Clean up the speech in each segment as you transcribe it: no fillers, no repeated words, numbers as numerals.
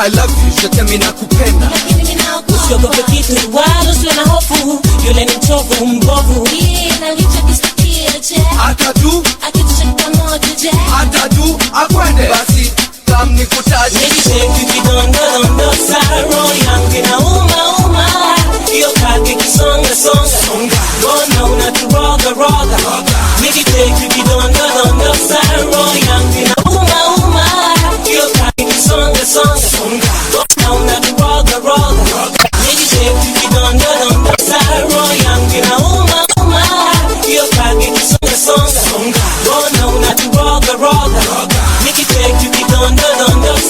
I love you, shetemi na kupenda. Usiogope kitu wala usiwe na hofu. Yule ni mchovu mbovu. Atadu Atadu akwende. Basi kam nikutaje. Nijiteki kidonda saro yangu na uma. Iyo kage kisonga Bona unaturoga Nijiteki kidonda saro yangu na uma. Iyo kage kisonga Bona unaturoga Nijiteki kidonda saro yangu na uma. Iyo kage kisonga Bona unaturoga Nijiteki kidonda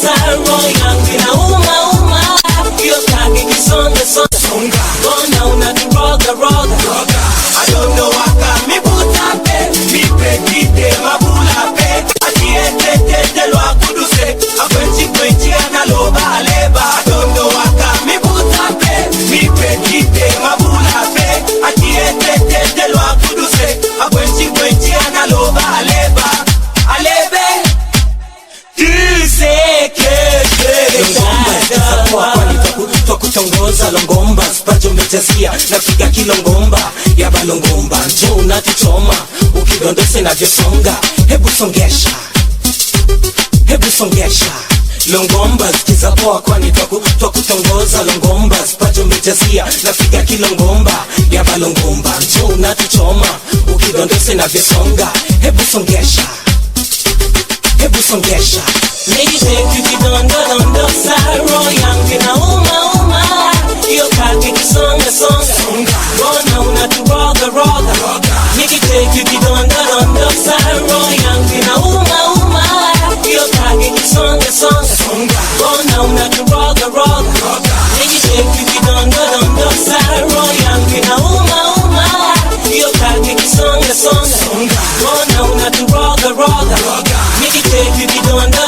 saro yangu na uma. Iyo kage kisonga Bona unaturoga I don't know waka mi butape. Mi pekite mabulape. Atiete lwa kuduse. Akwenchi analoba aleba. I don't know waka mi butape. Mi pekite mabulape. Atiete lwa kuduse. Akwenchi analoba aleba. Alebe Kutongoza longomba spajo mejazia napiga kilongomba ya balongomba njoo unatuchoma ukidondose na vyosonga hebu songesha longomba zikiza poa kwani twakutongoza longomba spajo mejazia napiga kilongomba ya balongomba njoo unatuchoma ukidondose na vyosonga hebu songesha Nijiteki kidonda saro yangu na uma. Iyo kage kisonga Bona unaturoga Nijiteki kidonda saro yangu na uma. Iyo kage kisonga Bona unaturoga Nijiteki kidonda saro yangu na uma. Iyo kage kisonga Bona unaturoga Nijiteki kidonda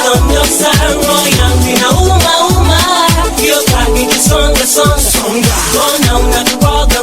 saro yangu na uma. Iyo kage kisonga Bona unaturoga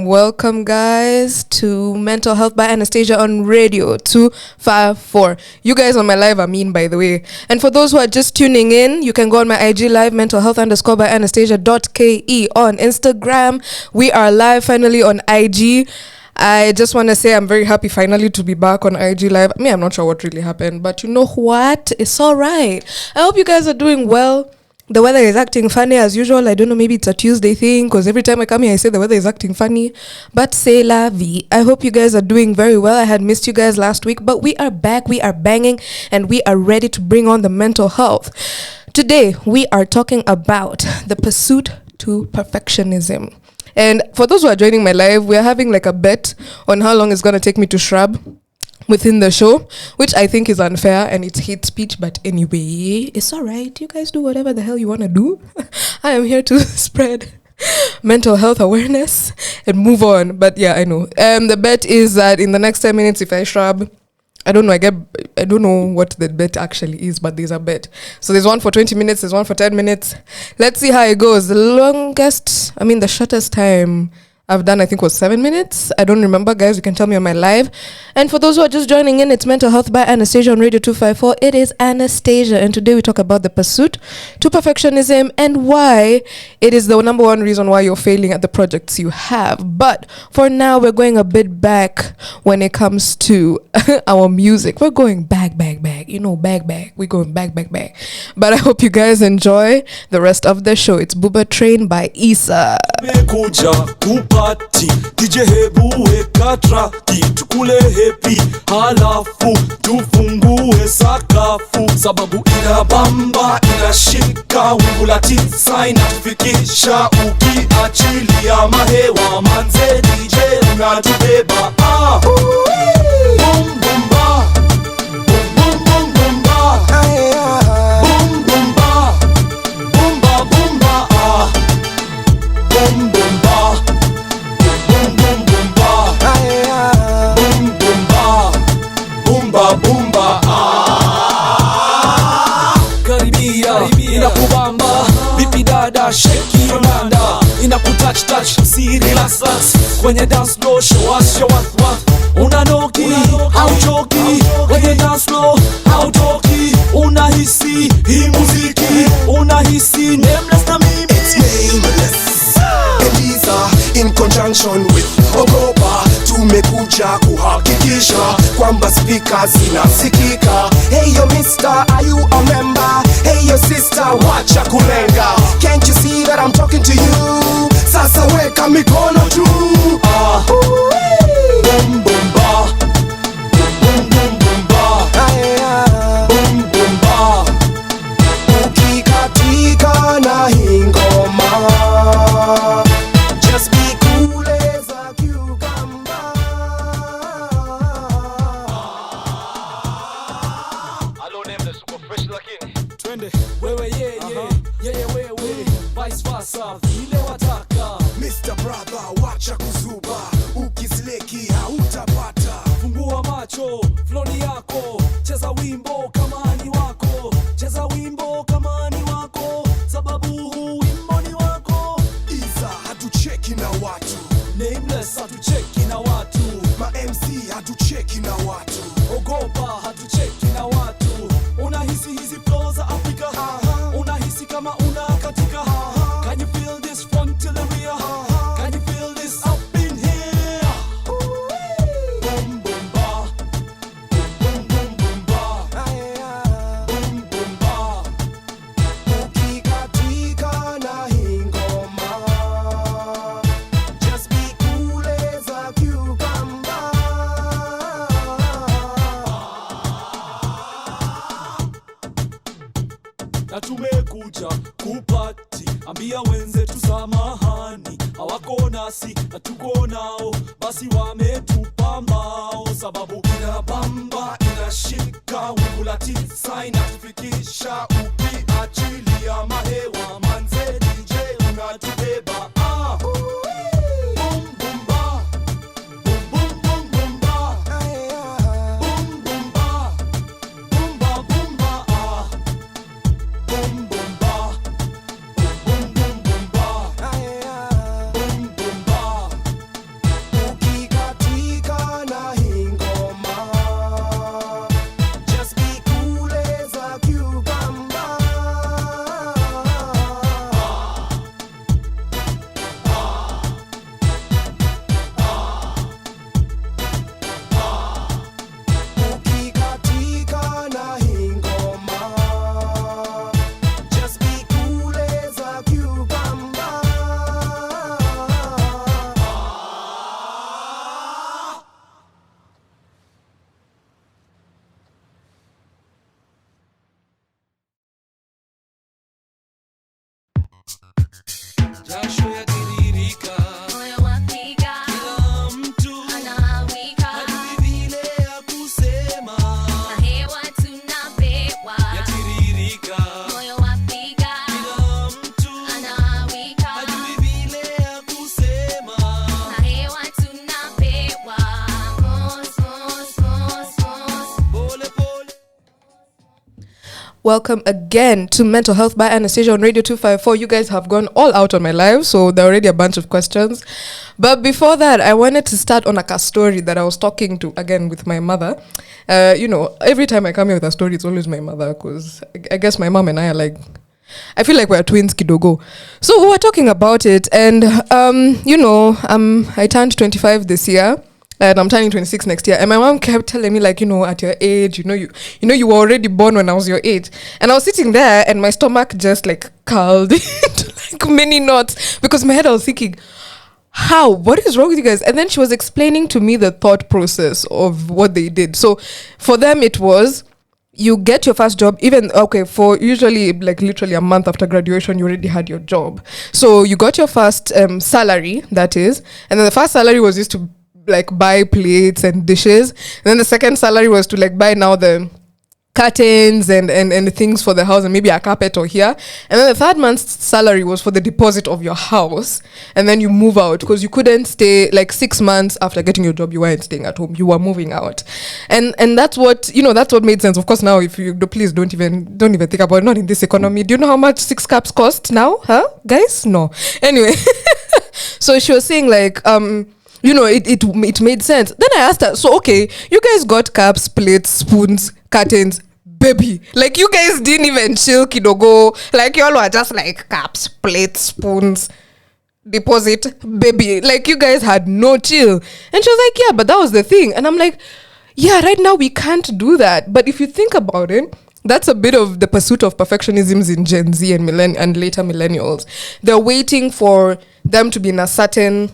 Welcome guys to Mental Health by Anastasia on Radio 254. You guys on my live are mean, by the way. And for those who are just tuning in, you can go on my IG live, mentalhealth_by Anastasia.ke on Instagram. We are live finally on IG. I just want to say I'm very happy finally to be back on IG live. I mean, I'm not sure what really happened, but you know what? It's all right. I hope you guys are doing well. The weather is acting funny as usual. I don't know, maybe it's a Tuesday thing, because every time I come here I say the weather is acting funny, but c'est la vie. I hope you guys are doing very well. I had missed you guys last week, but we are back, we are banging, and we are ready to bring on the mental health. Today we are talking about the pursuit to perfectionism. And for those who are joining my live, we are having like a bet on how long it's going to take me to shrub within the show, which I think is unfair and it's hate speech, but anyway, it's all right. You guys do whatever the hell you want to do. I am here to spread mental health awareness and move on. But yeah, I know. The bet is that in the next 10 minutes, if I shrub, I don't know what the bet actually is, but there's a bet. So there's one for 20 minutes, there's one for 10 minutes. Let's see how it goes. The shortest time I've done, I think, was 7 minutes. I don't remember, guys. You can tell me on my live. And for those who are just joining in, it's Mental Health by Anastasia on Radio 254. It is Anastasia, and today we talk about the pursuit to perfectionism and why it is the number one reason why you're failing at the projects you have. But for now, we're going a bit back when it comes to our music. We're going back. bag. We going back. But I hope you guys enjoy the rest of the show. It's Booba Train by Issa. Mekuja kupati DJ hebu weka traki tukule happy halafu tufungue sakafu sababu inabamba inashika wingu la tisa inatufikisha ukiachilia mahewa manze DJ unatubeba boom boom ba boom boom boom ba boom boom ba boom ba boom ba boom boom ba boom boom boom ba boom boom ba boom ba boom ba karibia inakubamba vipi dada shake your nanda inakutouch si relax kwenye dance floor show us what unanoki hauchoki kwenye dance floor hautoki unahisi hii muziki unahisi nameless na mimi it's nameless Eliza in conjunction with Ogopa tumekuja kuhakikisha kwamba speakers zinasikika. Hey yo mister, are you a member? Hey yo sister, wacha kulenga. Can't you see that I'm talking to you? Sasa weka mikono juu. Boom boom ba boom boom boom ba boom boom ba ukikatika na hingoma just be cool as a cucumber. Hello name the super fresh lakini twende wewe yeye wewe vice versa vile wataka Mr. Brother wacha kuzuba ukisleki hautapata. fungua macho floni yako cheza wimbo kama ni wako cheza wimbo kama ni wako sababu huu wimbo ni wako. Iza hatucheki na watu Nameless hatucheki na watu ma MC hatucheki na watu Ogopa hatucheki na watu unahisi hizi flow za Afrika unahisi kama unakatika can you feel this front till the rear can you feel this up in here boom boom ba boom boom boom ba boom boom ba ukikatika na hingoma just be cool as a cucumber. na tumekuja kupati ambia wenzetu samahani hawako nasi na tuko nao basi wametupa mbao sababu inabamba inashika wingu la tisa inatufikisha ukiachilia mahewa manze DJ unatubeba boom boom ba boom boom boom boom ba boom boom ba boom ba boom ba boom boom ba boom boom boom ba boom boom ba ukikatika na hingoma just be cool as a cucumber. ukikatika na hingoma just be cool as a cucumber. jasho yatiririka Moyo wapiga, kila mtu anawika, hajui vile ya kusema na hewa tunapewa. yatiririka Moyo wapiga, kila mtu anawika, hajui vile ya kusema na hewa tunapewa. Mos, mos, mos, mos. pole pole. Welcome again to Mental Health by Anastasia on Radio 254. You guys have gone all out on my live, so there are already a bunch of questions. But before that, I wanted to start on a story that I was talking to, again, with my mother. Every time I come here with a story, it's always my mother, because I guess my mom and I are like, I feel like we're twins kidogo. So we were talking about it, and, I turned 25 this year. and I'm turning 26 next year. And my mom kept telling me, like, at your age, you were already born when I was your age. And I was sitting there, and my stomach just like curled into like many knots, because in my head I was thinking, how? What is wrong with you guys? And then she was explaining to me the thought process of what they did. So for them, it was, you get your first job, even for usually like literally a month after graduation, you already had your job. So you got your first salary, that is, and then the first salary was used to like buy plates and dishes. And then the second salary was to like buy now the curtains and things for the house, and maybe a carpet or here. And then the third month's salary was for the deposit of your house, and then you move out, because you couldn't stay like 6 months after getting your job. You weren't staying at home, you were moving out. And that's what that's what made sense. Of course, now if you please don't even think about it, not in this economy. Do you know how much 6 cups cost now, guys? No. Anyway, so she was saying like it made sense. Then I asked her, so okay, you guys got cups, plates, spoons, curtains, baby. Like, you guys didn't even chill, kidogo. Like, y'all were just like cups, plates, spoons, deposit, baby. Like, you guys had no chill. And she was like, yeah, but that was the thing. And I'm like, yeah, right now we can't do that. But if you think about it, that's a bit of the pursuit of perfectionisms in Gen Z and later millennials. They're waiting for them to be in a certain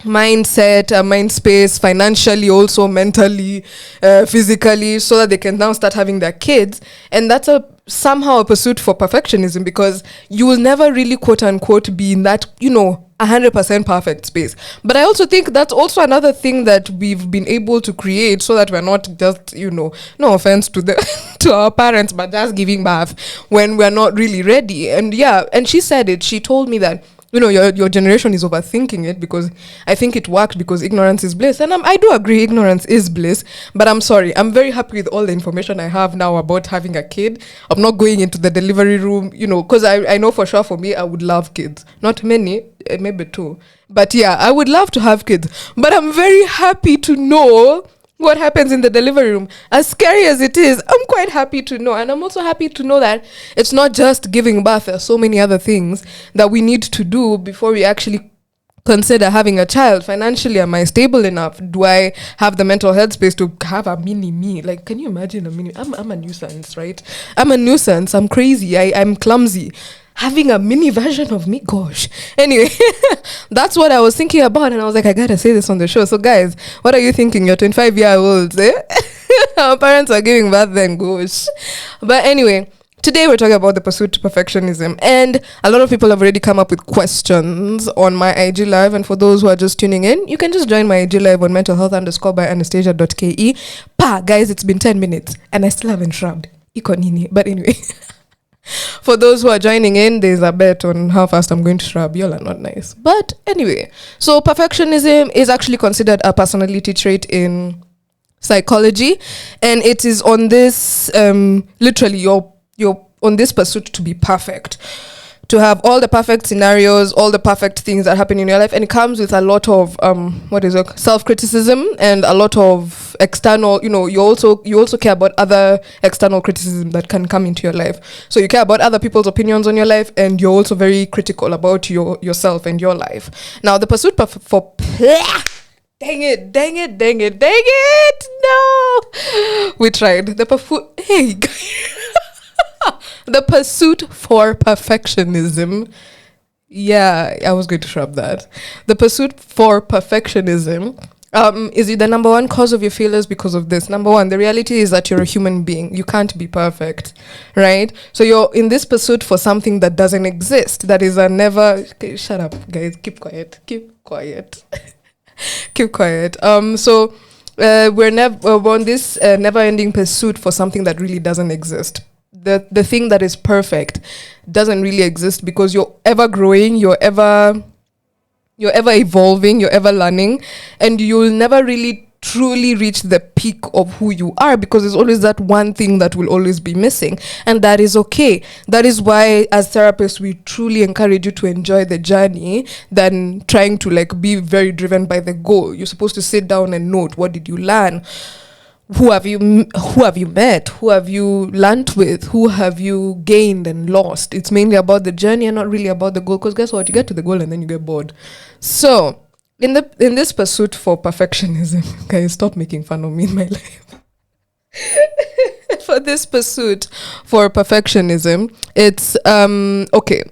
mindset, mind space, financially, also mentally, physically, so that they can now start having their kids. And that's somehow a pursuit for perfectionism, because you will never really quote unquote be in that 100% perfect space. But I also think that's also another thing that we've been able to create, so that we're not just no offense to the to our parents, but just giving birth when we're not really ready. And yeah, and she said it, she told me that your generation is overthinking it, because I think it worked because ignorance is bliss. And I do agree, ignorance is bliss. But I'm sorry, I'm very happy with all the information I have now about having a kid. I'm not going into the delivery room, because I know for sure, for me, I would love kids. Not many, maybe 2. But yeah, I would love to have kids. But I'm very happy to know what happens in the delivery room. As scary as it is, I'm quite happy to know. And I'm also happy to know that it's not just giving birth. There are so many other things that we need to do before we actually consider having a child. Financially, am I stable enough? Do I have the mental headspace to have a mini me? Like, can you imagine a mini? I'm a nuisance, right? I'm a nuisance. I'm crazy. I'm clumsy. Having a mini version of me, gosh. Anyway, that's what I was thinking about, and I was like, I gotta say this on the show. So guys, what are you thinking? You're 25-year-olds, eh? Our parents are giving birth then, gosh. But anyway, today we're talking about the pursuit to perfectionism, and a lot of people have already come up with questions on my IG live. And for those who are just tuning in, you can just join my IG live on mentalhealth_ by Anastasia.ke. Guys, it's been 10 minutes and I still haven't shrugged. Iko nini? But anyway. For those who are joining in, there's a bet on how fast I'm going to shrub. Y'all are not nice. But anyway, so perfectionism is actually considered a personality trait in psychology, and it is on this literally you're on this pursuit to be perfect, to have all the perfect scenarios, all the perfect things that happen in your life. And it comes with a lot of self-criticism and a lot of external, you also care about other external criticism that can come into your life. So you care about other people's opinions on your life, and you're also very critical about yourself and your life. Now the pursuit for dang it, no, we tried the the pursuit for perfectionism. Yeah, I was going to shrub that. The pursuit for perfectionism is the number one cause of your failures because of this. Number one, the reality is that you're a human being. You can't be perfect, right? So you're in this pursuit for something that doesn't exist. That is a never... Okay, shut up, guys. Keep quiet. Keep quiet. So we're on this never-ending pursuit for something that really doesn't exist. The thing that is perfect doesn't really exist, because you're ever growing, you're ever evolving, you're ever learning, and you'll never really truly reach the peak of who you are, because there's always that one thing that will always be missing, and that is okay. That is why as therapists we truly encourage you to enjoy the journey than trying to be very driven by the goal. You're supposed to sit down and note, what did you learn? Who have you met? Who have you learnt with? Who have you gained and lost? It's mainly about the journey and not really about the goal, because guess what? You get to the goal and then you get bored. So in this pursuit for perfectionism, guys, stop making fun of me in my life. For this pursuit for perfectionism, it's okay.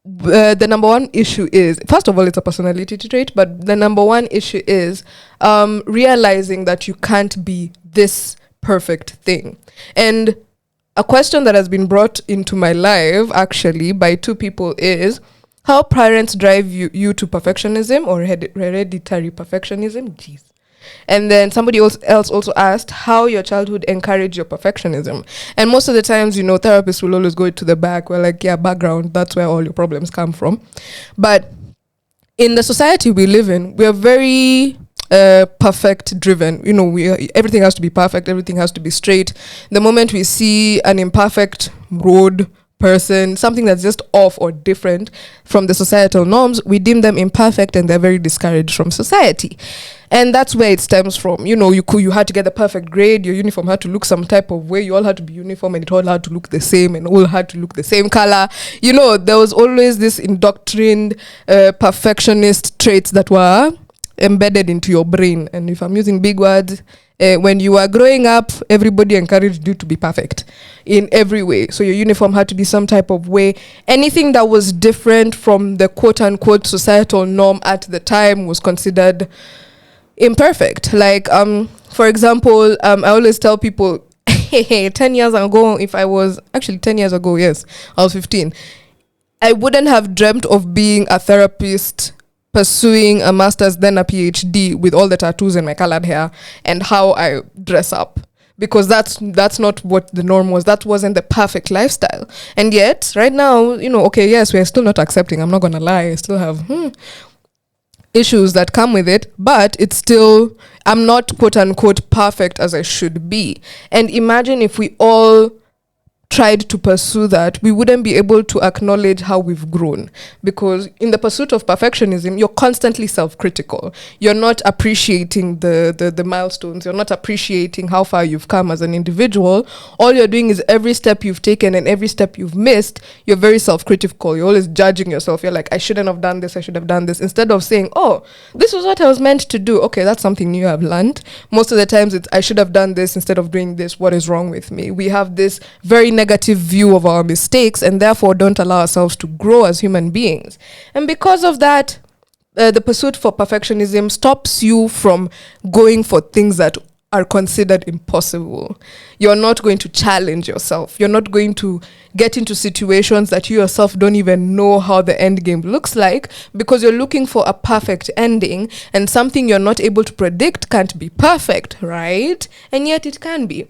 The number one issue is, first of all, it's a personality trait, but the number one issue is realizing that you can't be this perfect thing. And a question that has been brought into my life actually by two people is how parents drive you to perfectionism or hereditary perfectionism. Jeez. And then somebody else also asked how your childhood encouraged your perfectionism. And most of the times, therapists will always go to the back. We're like, yeah, background, that's where all your problems come from. But in the society we live in, we are very perfect driven. Everything has to be perfect, everything has to be straight. The moment we see an imperfect road, person, something that's just off or different from the societal norms, we deem them imperfect and they're very discouraged from society. And that's where it stems from. You had to get the perfect grade, your uniform had to look some type of way, you all had to be uniform and it all had to look the same and all had to look the same color. There was always this indoctrined perfectionist traits that were embedded into your brain. And if I'm using big words, when you were growing up, everybody encouraged you to be perfect in every way. So your uniform had to be some type of way. Anything that was different from the quote-unquote societal norm at the time was considered imperfect. Like, for example, I always tell people, 10 years ago, 10 years ago, yes, I was 15. I wouldn't have dreamt of being a therapist, pursuing a master's, then a PhD with all the tattoos and my colored hair and how I dress up, because that's not what the norm was. That wasn't the perfect lifestyle. And yet right now, okay, yes, we're still not accepting, I'm not gonna lie, I still have issues that come with it, but it's still, I'm not quote unquote perfect as I should be. And imagine if we all tried to pursue that, we wouldn't be able to acknowledge how we've grown, because in the pursuit of perfectionism, you're constantly self-critical. You're not appreciating the milestones. You're not appreciating how far you've come as an individual. All you're doing is every step you've taken and every step you've missed, you're very self-critical. You're always judging yourself. You're like, I shouldn't have done this, I should have done this, instead of saying, oh, this was what I was meant to do. Okay, that's something new I've learned. Most of the times it's, I should have done this instead of doing this. What is wrong with me? We have this very negative view of our mistakes and therefore don't allow ourselves to grow as human beings. And because of that, the pursuit for perfectionism stops you from going for things that are considered impossible. You're not going to challenge yourself. You're not going to get into situations that you yourself don't even know how the end game looks like, because you're looking for a perfect ending, and something you're not able to predict can't be perfect, right? And yet it can be.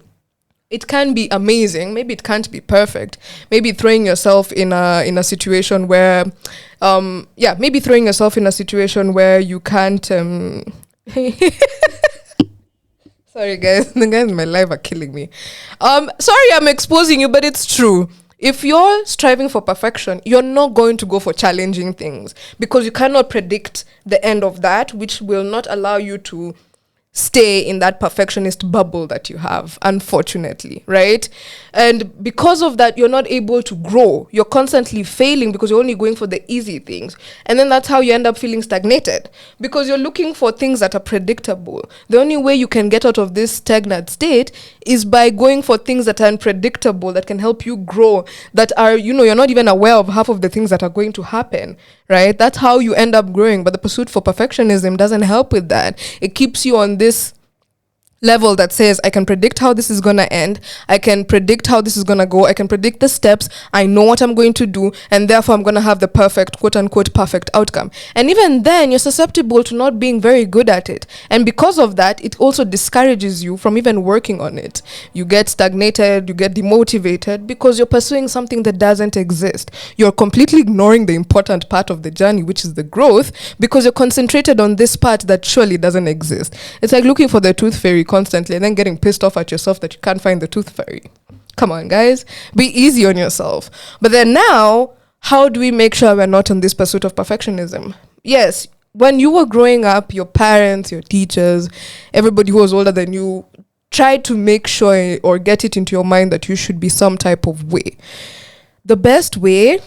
It can be amazing. Maybe it can't be perfect. Maybe throwing yourself in a situation where, maybe throwing yourself in a situation where you can't. Sorry, guys. The guys in my life are killing me. Sorry, I'm exposing you, but it's true. If you're striving for perfection, you're not going to go for challenging things, because you cannot predict the end of that, which will not allow you to stay in that perfectionist bubble that you have, unfortunately, right? And because of that, you're not able to grow. You're constantly failing because you're only going for the easy things. And then that's how you end up feeling stagnated, because you're looking for things that are predictable. The only way you can get out of this stagnant state is by going for things that are unpredictable, that can help you grow, that are, you're not even aware of half of the things that are going to happen, right? That's how you end up growing. But the pursuit for perfectionism doesn't help with that. It keeps you on this level that says, I can predict how this is going to end, I can predict how this is going to go, I can predict the steps, I know what I'm going to do, and therefore I'm going to have the perfect, quote unquote, perfect outcome. And even then, you're susceptible to not being very good at it. And because of that, it also discourages you from even working on it. You get stagnated, you get demotivated, because you're pursuing something that doesn't exist. You're completely ignoring the important part of the journey, which is the growth, because you're concentrated on this part that surely doesn't exist. It's like looking for the tooth fairy constantly and then getting pissed off at yourself that you can't find the tooth fairy. Come on, guys, be easy on yourself. But then now, how do we make sure we're not on this pursuit of perfectionism? Yes, when you were growing up, your parents, your teachers, everybody who was older than you tried to make sure or get it into your mind that you should be some type of way. The best way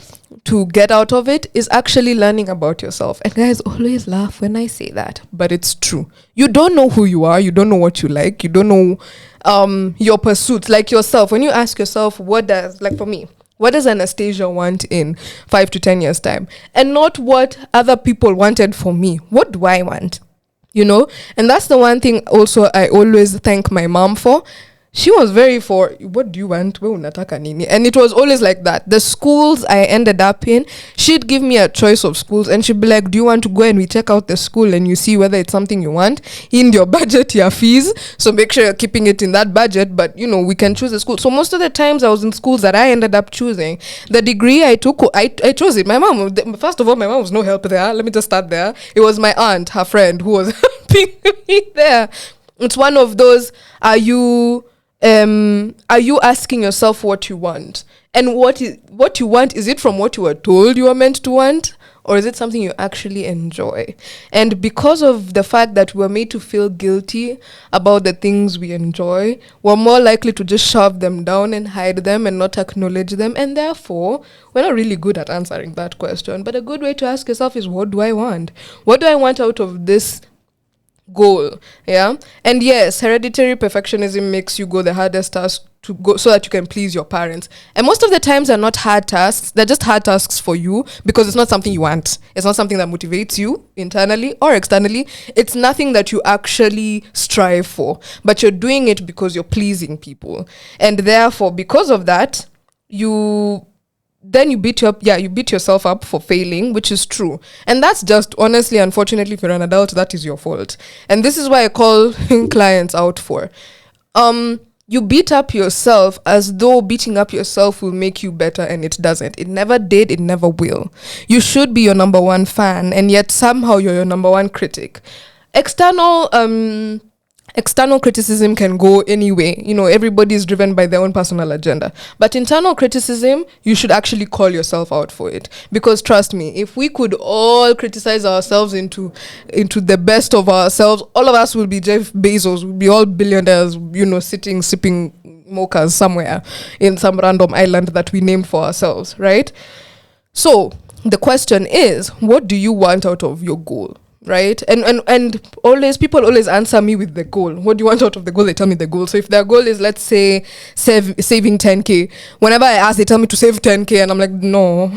to get out of it is actually learning about yourself. And guys always laugh when I say that, but it's true. You don't know who you are, you don't know what you like, you don't know your pursuits, like yourself. When you ask yourself, what does, like for me, what does Anastasia want in 5 to 10 years time, and not what other people wanted for me? What do I want? You know? And that's the one thing also I always thank my mom for. She was very for, what do you want? We unataka nini? And it was always like that. The schools I ended up in, she'd give me a choice of schools and she'd be like, do you want to go and we check out the school and you see whether it's something you want in your budget, your fees? So make sure you're keeping it in that budget, but you know, we can choose a school. So most of the times I was in schools that I ended up choosing. The degree I took, I chose it. My mom, first of all, my mom was no help there. Let me just start there. It was my aunt, her friend, who was helping me there. It's one of those, are you asking yourself what you want? And what you want, is it from what you were told you were meant to want? Or is it something you actually enjoy? And because of the fact that we're made to feel guilty about the things we enjoy, we're more likely to just shove them down and hide them and not acknowledge them. And therefore, we're not really good at answering that question. But a good way to ask yourself is, what do I want? What do I want out of this goal? Yeah. And yes, hereditary perfectionism makes you go the hardest task to go so that you can please your parents. And most of the times they're not hard tasks, they're just hard tasks for you because it's not something you want. It's not something that motivates you internally or externally. It's nothing that you actually strive for, but you're doing it because you're pleasing people. And therefore, because of that, you beat yourself up for failing, which is true. And that's just, honestly, unfortunately, if you're an adult, that is your fault. And this is why I call clients out for. You beat up yourself as though beating up yourself will make you better, and it doesn't. It never did, it never will. You should be your number one fan, and yet somehow you're your number one critic. External criticism can go anyway. You know, everybody is driven by their own personal agenda. But internal criticism, you should actually call yourself out for it. Because trust me, if we could all criticize ourselves into the best of ourselves, all of us will be Jeff Bezos, we'll be all billionaires, you know, sitting, sipping mochas somewhere in some random island that we named for ourselves, right? So the question is, what do you want out of your goal? Right? And always, people always answer me with the goal. What do you want out of the goal? They tell me the goal. So if their goal is, let's say, saving 10K, whenever I ask, they tell me to save 10K, and I'm like, no.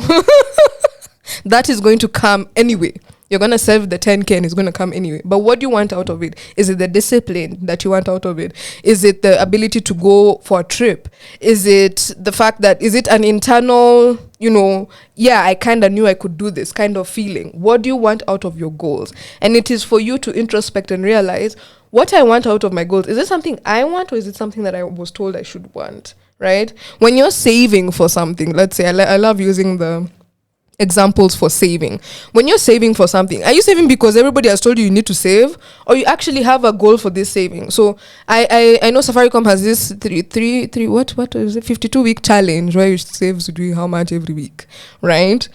That is going to come anyway. You're going to save the 10K and it's going to come anyway. But what do you want out of it? Is it the discipline that you want out of it? Is it the ability to go for a trip? Is it the fact that, is it an internal, you know, yeah, I kind of knew I could do this kind of feeling? What do you want out of your goals? And it is for you to introspect and realize, what I want out of my goals, is it something I want, or is it something that I was told I should want, right? When you're saving for something, let's say, I love using the examples for saving. When you're saving for something, are you saving because everybody has told you need to save, or you actually have a goal for this saving? So I know Safaricom has this what is it, 52-week challenge where you save doing how much every week, right?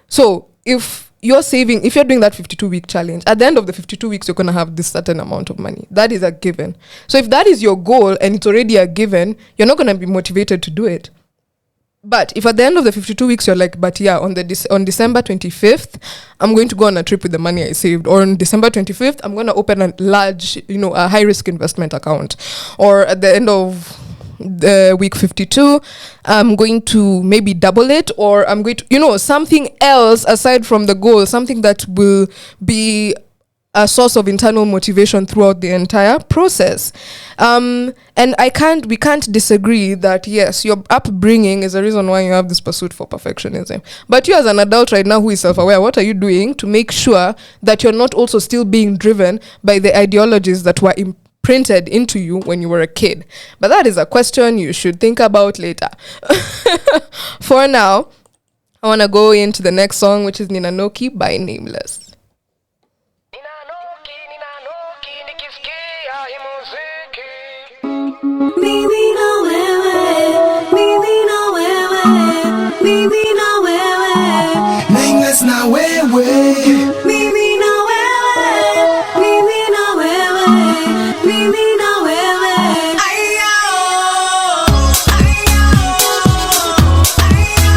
So if you're saving, if you're doing that 52-week challenge, at the end of the 52 weeks you're going to have this certain amount of money. That is a given. So if that is your goal and it's already a given, you're not going to be motivated to do it. But if at the end of the 52 weeks you're like, but yeah, on December 25th, I'm going to go on a trip with the money I saved, or on December 25th, I'm going to open a large, a high risk investment account, or at the end of the week 52, I'm going to maybe double it, or I'm going to, something else aside from the goal, something that will be a source of internal motivation throughout the entire process. And we can't disagree that yes, your upbringing is the reason why you have this pursuit for perfectionism. But you as an adult right now who is self-aware, what are you doing to make sure that you're not also still being driven by the ideologies that were imprinted into you when you were a kid? But that is a question you should think about later. For now, I want to go into the next song, which is Ninanoki by Nameless. Mimi na wewe, mimi na wewe, mimi na wewe. Nameless na wewe. Mimi na wewe, mimi na wewe, mimi na wewe. Ayo, ayo, ayo, ayo.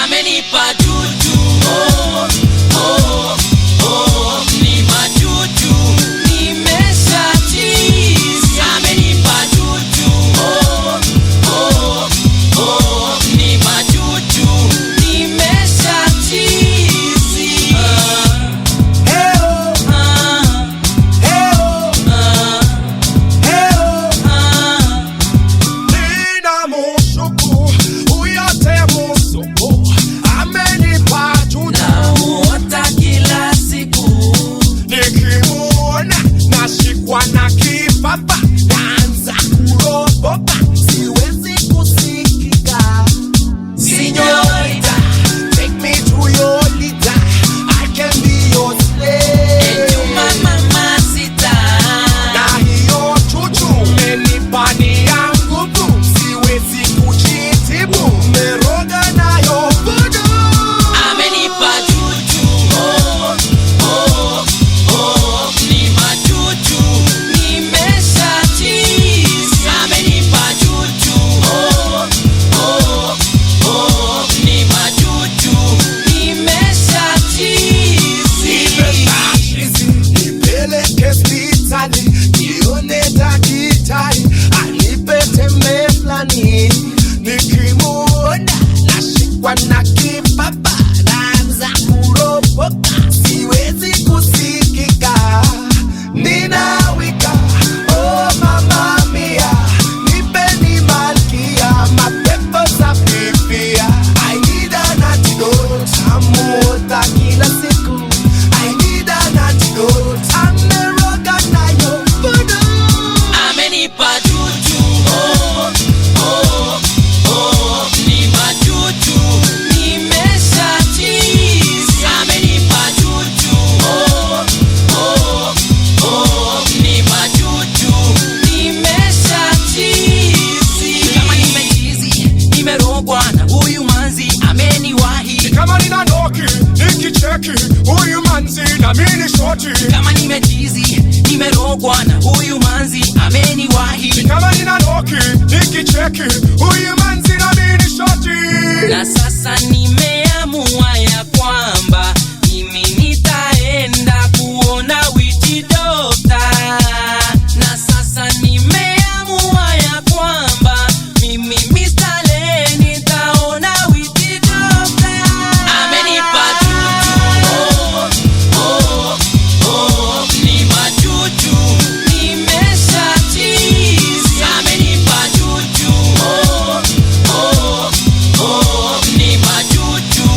Amenipa juju, oh, oh, oh, ni majuju, nimeshachizi. Amenipa juju, oh, oh, oh, ni majuju, nimeshachizi. Nina mushuku, uyote musuku, amenipa juju. Namuota kila siku, Nikimuona nashikwa na kipapa, naanza kuropoka, siwezi kusikika. Señorita, Take me to your leader, I can be your slave. Ejuma mamacita. Na hiyo chuchu umenipa ni yangu tu, siwezi kujitibu, umeroga nayo voodoo. Amenipa juju, oh, oh, oh, ni majuju, nimeshachizi. Amenipa juju, oh, oh, oh, ni majuju, nimeshachizi. Nipe nipeleke hospitali, nione daktari, anipe tembe fulani. Nikimuona nashikwa na kipapa, naanza kuropoka, siwezi kusikika. Ninawika, oh mama mia, nipeni malkia, mapepo safifia. I need an antidote, amuota kila siku. I need an antidote, ameroga nayo voodoo. Amenipa juju, oh, oh, oh, ni majuju, nimeshachizi. Amenipa juju, oh, oh, oh, ni majuju, nimeshachizi. Kama nimechizi, nimerogwa na huyu manzi, ameniwahi. Kama nina noki, nikicheki, huyu manzi na mini shoti. Kama nimechizi, nimerogwa na huyu manzi, ameniwahi. Kama nina noki, nikicheki, huyu manzi na mini shoti. Na sasa nimeamua ya kwamba mimi nitaenda kuona witch doctor. Na sasa nimeamua ya kwamba mimi Mr. Len nitaona witch doctor. Amenipa juju, oh, oh, oh, ni majuju, nimeshachizi. Amenipa juju, oh, oh, oh, ni majuju,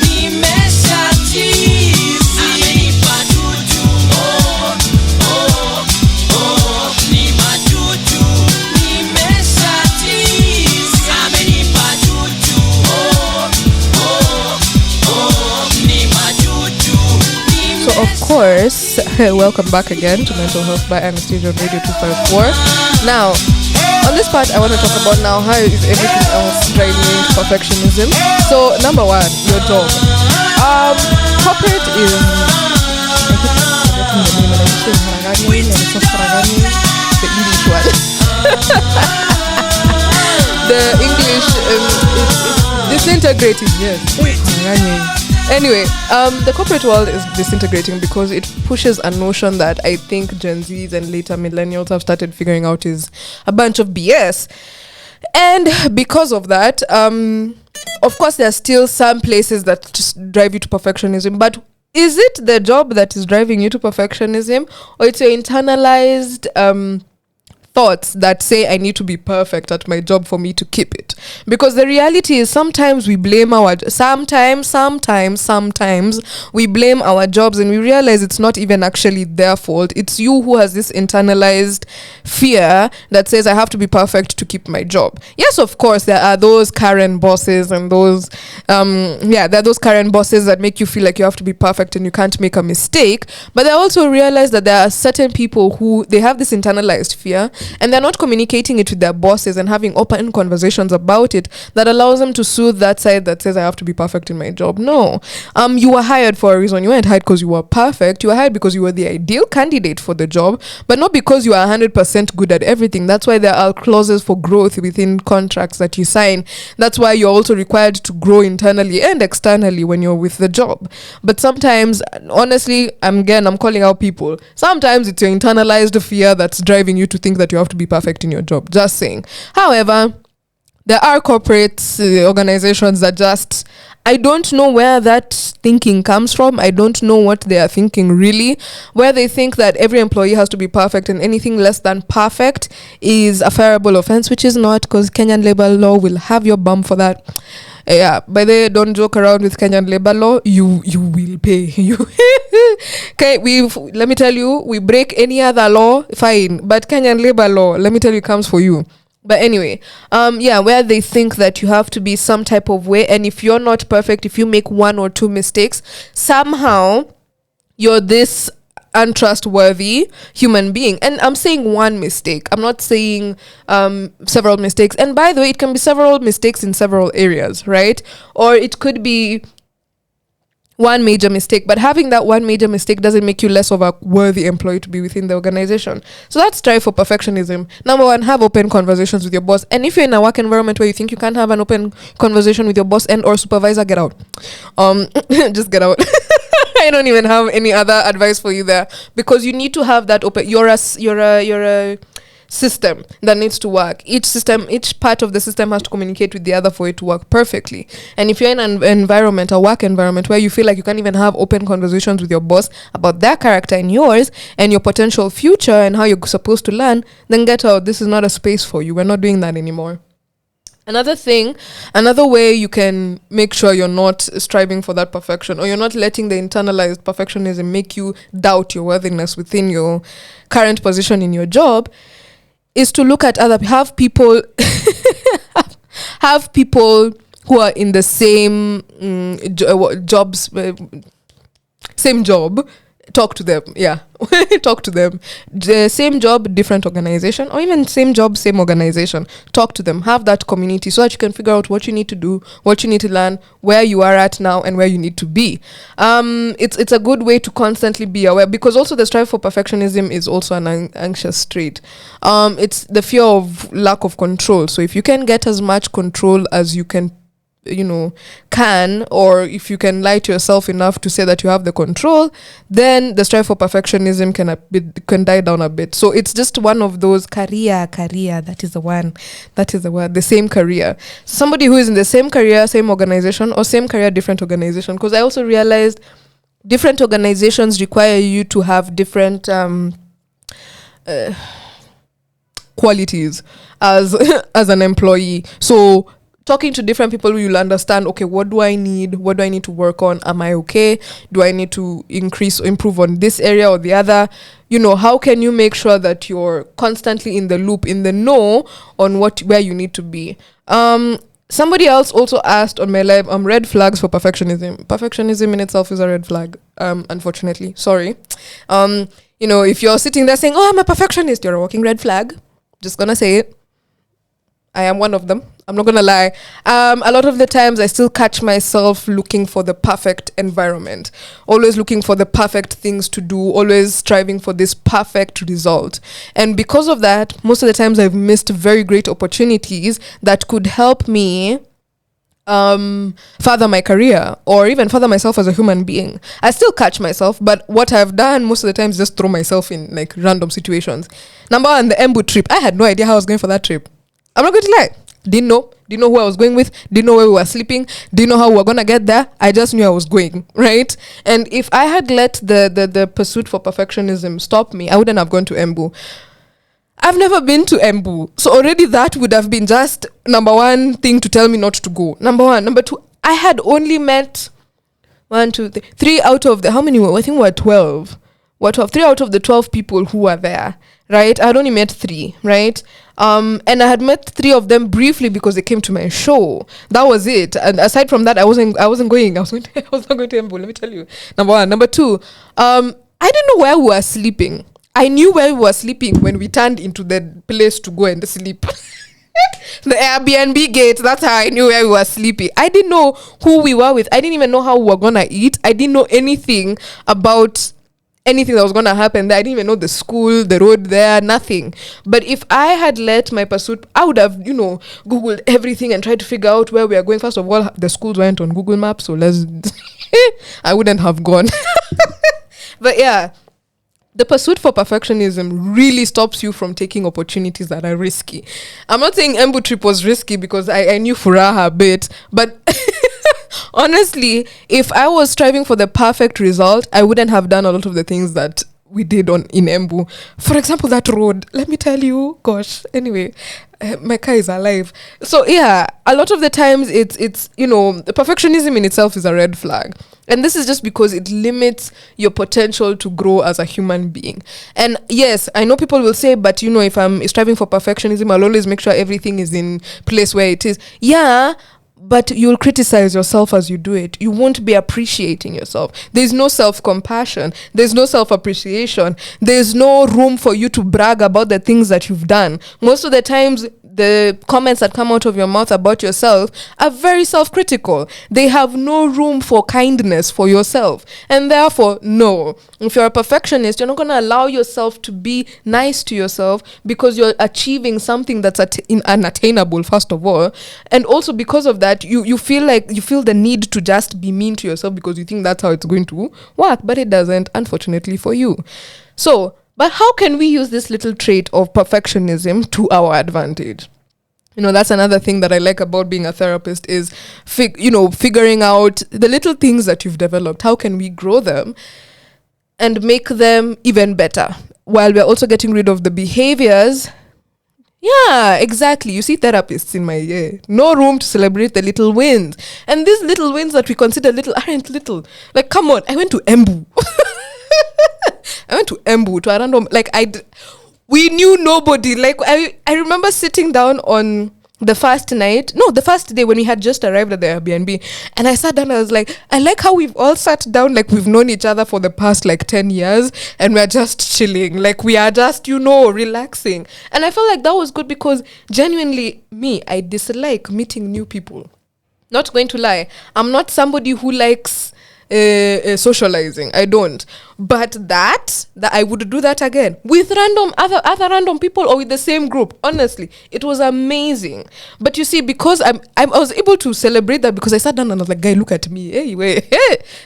nimeshachizi. Amenipa juju, oh, oh, oh, ni majuju, nimeshachizi. Amenipa juju, oh, oh, oh, ni majuju, So of course, welcome back again to Mental Health by Anastasia on Radio 254. Now, on this part, I want to talk about now how is everything else driving perfectionism. So number one, your job. Corporate is the English one. The English it's disintegrating. Yes. Anyway, the corporate world is disintegrating because it pushes a notion that I think Gen Zs and later millennials have started figuring out is a bunch of BS. And because of that, of course, there are still some places that just drive you to perfectionism. But is it the job that is driving you to perfectionism, or it's your internalized thoughts that say I need to be perfect at my job for me to keep it? Because the reality is sometimes we blame sometimes we blame our jobs and we realize it's not even actually their fault. It's you who has this internalized fear that says I have to be perfect to keep my job. Yes, of course, there are those Karen bosses and those there are those Karen bosses that make you feel like you have to be perfect and you can't make a mistake. But I also realize that there are certain people who they have this internalized fear and they're not communicating it with their bosses and having open conversations about it that allows them to soothe that side that says I have to be perfect in my job. No. You were hired for a reason. You weren't hired because you were perfect. You were hired because you were the ideal candidate for the job, but not because you are 100% good at everything. That's why there are clauses for growth within contracts that you sign. That's why you're also required to grow internally and externally when you're with the job. But sometimes, honestly, I'm calling out people. Sometimes it's your internalized fear that's driving you to think that you have to be perfect in your job. Just saying. However, there are corporate organizations that just, I don't know where that thinking comes from. I don't know what they are thinking really, where they think that every employee has to be perfect and anything less than perfect is a fireable offense, which is not, because Kenyan labor law will have your bum for that. Yeah, by the way, don't joke around with Kenyan labor law. You will pay. You okay? Let me tell you, we break any other law, fine, but Kenyan labor law, let me tell you, comes for you. But anyway, where they think that you have to be some type of way, and if you're not perfect, if you make one or two mistakes, somehow you're this untrustworthy human being. And I'm saying one mistake. I'm not saying several mistakes. And by the way, it can be several mistakes in several areas, right? Or it could be one major mistake, but having that one major mistake doesn't make you less of a worthy employee to be within the organization. So that's strive for perfectionism. Number one, have open conversations with your boss. And if you're in a work environment where you think you can't have an open conversation with your boss and or supervisor, get out. Just get out. I don't even have any other advice for you there, because you need to have that open. You're a system that needs to work. Each part of the system has to communicate with the other for it to work perfectly. And if you're in an environment, a work environment, where you feel like you can't even have open conversations with your boss about their character and yours and your potential future and how you're supposed to learn, then get out. This is not a space for you. We're not doing that anymore. Another way you can make sure you're not striving for that perfection, or you're not letting the internalized perfectionism make you doubt your worthiness within your current position in your job, is to look at have people who are in the same same job. Talk to them. Talk to them. The same job, different organization, or even same job, same organization. Talk to them. Have that community so that you can figure out what you need to do, what you need to learn, where you are at now, and where you need to be. It's a good way to constantly be aware, because also the strive for perfectionism is also an anxious trait. It's the fear of lack of control. So if you can get as much control as you can, or if you can lie to yourself enough to say that you have the control, then the strive for perfectionism can die down a bit. So it's just one of those career, that is the word, the same career. Somebody who is in the same career, same organization, or same career, different organization. Because I also realized different organizations require you to have different qualities as an employee. So talking to different people, you'll understand, okay, what do I need? What do I need to work on? Am I okay? Do I need to improve on this area or the other? How can you make sure that you're constantly in the loop, in the know on where you need to be? Somebody else also asked on my live, red flags for perfectionism. Perfectionism in itself is a red flag, unfortunately. Sorry. If you're sitting there saying, oh, I'm a perfectionist, you're a walking red flag. Just gonna say it. I am one of them. I'm not going to lie. A lot of the times I still catch myself looking for the perfect environment, always looking for the perfect things to do, always striving for this perfect result. And because of that, most of the times I've missed very great opportunities that could help me further my career, or even further myself as a human being. I still catch myself, but what I've done most of the time is just throw myself in like random situations. Number one, the Embu trip. I had no idea how I was going for that trip. I'm not going to lie. Didn't know who I was going with, didn't know where we were sleeping, didn't know how we were going to get there. I just knew I was going, right? And if I had let the pursuit for perfectionism stop me, I wouldn't have gone to Embu. I've never been to Embu. So already that would have been just number one thing to tell me not to go. Number one. Number two, I had only met 3 out of the, how many were? I think we were 12. 3 out of the 12 people who were there, right? I had only met 3, right? And I had met 3 of them briefly because they came to my show. That was it. And aside from that, I wasn't going. I was not going to Embu, let me tell you. Number one. Number two, I didn't know where we were sleeping. I knew where we were sleeping when we turned into the place to go and sleep. The Airbnb gate, that's how I knew where we were sleeping. I didn't know who we were with. I didn't even know how we were gonna eat. I didn't know anything about anything that was gonna happen there. I didn't even know the school, the road there, nothing. But if I had let my pursuit, I would have, Googled everything and tried to figure out where we are going. First of all, the schools weren't on Google Maps, so I wouldn't have gone. But yeah, the pursuit for perfectionism really stops you from taking opportunities that are risky. I'm not saying Embu trip was risky because I knew Furaha a bit, but honestly, if I was striving for the perfect result, I wouldn't have done a lot of the things that we did in Embu. For example, that road, let me tell you, gosh, anyway, my car is alive. So yeah, a lot of the times it's perfectionism in itself is a red flag. And this is just because it limits your potential to grow as a human being. And yes, I know people will say, but if I'm striving for perfectionism, I'll always make sure everything is in place where it is. Yeah, but you'll criticize yourself as you do it. You won't be appreciating yourself. There's no self-compassion. There's no self-appreciation. There's no room for you to brag about the things that you've done. Most of the times, the comments that come out of your mouth about yourself are very self-critical. They have no room for kindness for yourself. And therefore, no. If you're a perfectionist, you're not going to allow yourself to be nice to yourself because you're achieving something that's unattainable, first of all. And also because of that, you feel the need to just be mean to yourself because you think that's how it's going to work. But it doesn't, unfortunately for you. So, but how can we use this little trait of perfectionism to our advantage? That's another thing that I like about being a therapist is, figuring out the little things that you've developed. How can we grow them and make them even better while we're also getting rid of the behaviors? Yeah, exactly. You see therapists in my ear. No room to celebrate the little wins. And these little wins that we consider little aren't little. Like, come on, I went to Embu. I went to Embu to a random, we knew nobody. Like, I remember sitting down on the first day when we had just arrived at the Airbnb, and I sat down, I was like, I like how we've all sat down like we've known each other for the past 10 years, and we're just chilling, like we are just, relaxing. And I felt like that was good because genuinely, I dislike meeting new people. Not going to lie, I'm not somebody who likes socializing. I don't, but that I would do that again with other random people or with the same group. Honestly, it was amazing. But you see, because I was able to celebrate that because I sat down and I was like, guy, look at me, hey,